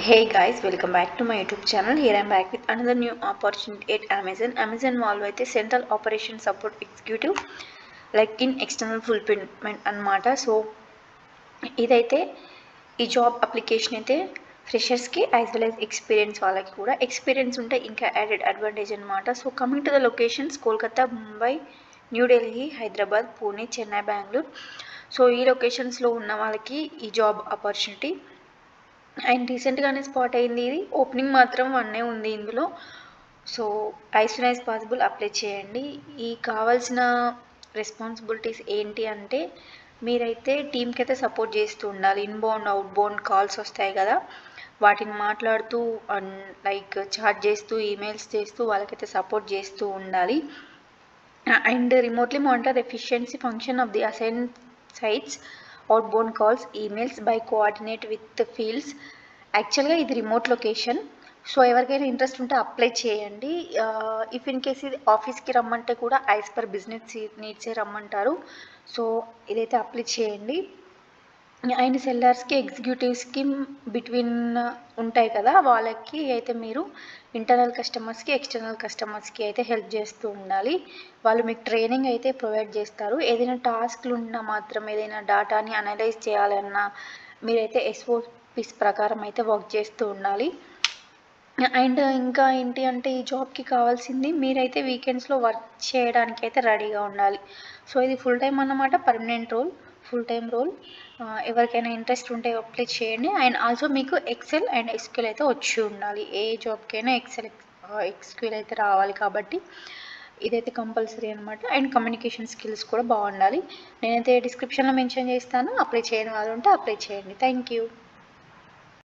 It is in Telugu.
Hey guys, welcome back to my YouTube channel. Here I am back with another new opportunity at Amazon. Amazon వాళ్ళు అయితే central operation support executive like in external fulfilment అన్నమాట. సో ఇదైతే ఈ జాబ్ అప్లికేషన్ అయితే ఫ్రెషర్స్కి యాజ్ వెల్ యాజ్ ఎక్స్పీరియన్స్ వాళ్ళకి కూడా ఎక్స్పీరియన్స్ ఉంటే ఇంకా యాడెడ్ అడ్వాంటేజ్ అనమాట. So coming to the locations Kolkata, Mumbai, New Delhi, Hyderabad, Pune, Chennai, Bengaluru. So ఈ లొకేషన్స్లో ఉన్న వాళ్ళకి ఈ జాబ్ ఆపర్చునిటీ అండ్ రీసెంట్గానే స్పాట్ అయింది. ఇది ఓపెనింగ్ మాత్రం 1 ఉంది ఇందులో. So as soon as possible apply చేయండి. ఈ కావాల్సిన రెస్పాన్సిబిలిటీస్ ఏంటి అంటే మీరైతే టీమ్కి అయితే సపోర్ట్ చేస్తూ ఉండాలి. ఇన్బౌండ్ అవుట్బౌండ్ కాల్స్ వస్తాయి కదా, వాటిని మాట్లాడుతూ లైక్ చాట్ చేస్తూ ఈమెయిల్స్ చేస్తూ వాళ్ళకైతే సపోర్ట్ చేస్తూ ఉండాలి. And remotely monitor efficiency function of the assign sites, outbound calls, emails by coordinate with fields. యాక్చువల్గా ఇది రిమోట్ లొకేషన్. సో ఎవరికైనా ఇంట్రెస్ట్ ఉంటే అప్లై చేయండి. ఇఫ్ ఇన్ కేస్ ఇది ఆఫీస్కి రమ్మంటే కూడా యాజ్ పర్ బిజినెస్ నీడ్సే రమ్మంటారు. సో ఇదైతే అప్లై చేయండి. అండ్ సెల్లర్స్కి ఎగ్జిక్యూటివ్స్కి బిట్వీన్ ఉంటాయి కదా, వాళ్ళకి అయితే మీరు ఇంటర్నల్ కస్టమర్స్కి ఎక్స్టర్నల్ కస్టమర్స్కి అయితే హెల్ప్ చేస్తూ ఉండాలి. వాళ్ళు మీకు ట్రైనింగ్ అయితే ప్రొవైడ్ చేస్తారు. ఏదైనా టాస్క్లు ఉన్నా మాత్రం, ఏదైనా డేటాని అనలైజ్ చేయాలన్నా మీరైతే ఎస్ఓపిస్ ప్రకారం అయితే వర్క్ చేస్తూ ఉండాలి. అండ్ ఇంకా ఏంటి అంటే ఈ జాబ్కి కావాల్సింది మీరైతే వీకెండ్స్లో వర్క్ చేయడానికి అయితే రెడీగా ఉండాలి. సో ఇది ఫుల్ టైం అన్నమాట, permanent role, full time role. ఎవరికైనా ఇంట్రెస్ట్ ఉంటే అప్లై చేయండి. అండ్ ఆల్సో మీకు ఎక్సెల్ అండ్ ఎస్క్యూఎల్ అయితే వచ్చి ఉండాలి. ఏ జాబ్కైనా ఎక్స్క్యూఎల్ అయితే రావాలి కాబట్టి ఇదైతే కంపల్సరీ అనమాట. అండ్ కమ్యూనికేషన్ స్కిల్స్ కూడా బాగుండాలి. నేనైతే డిస్క్రిప్షన్లో మెన్షన్ చేస్తాను. అప్లై చేయని వాళ్ళు ఉంటే అప్లై చేయండి. Thank you.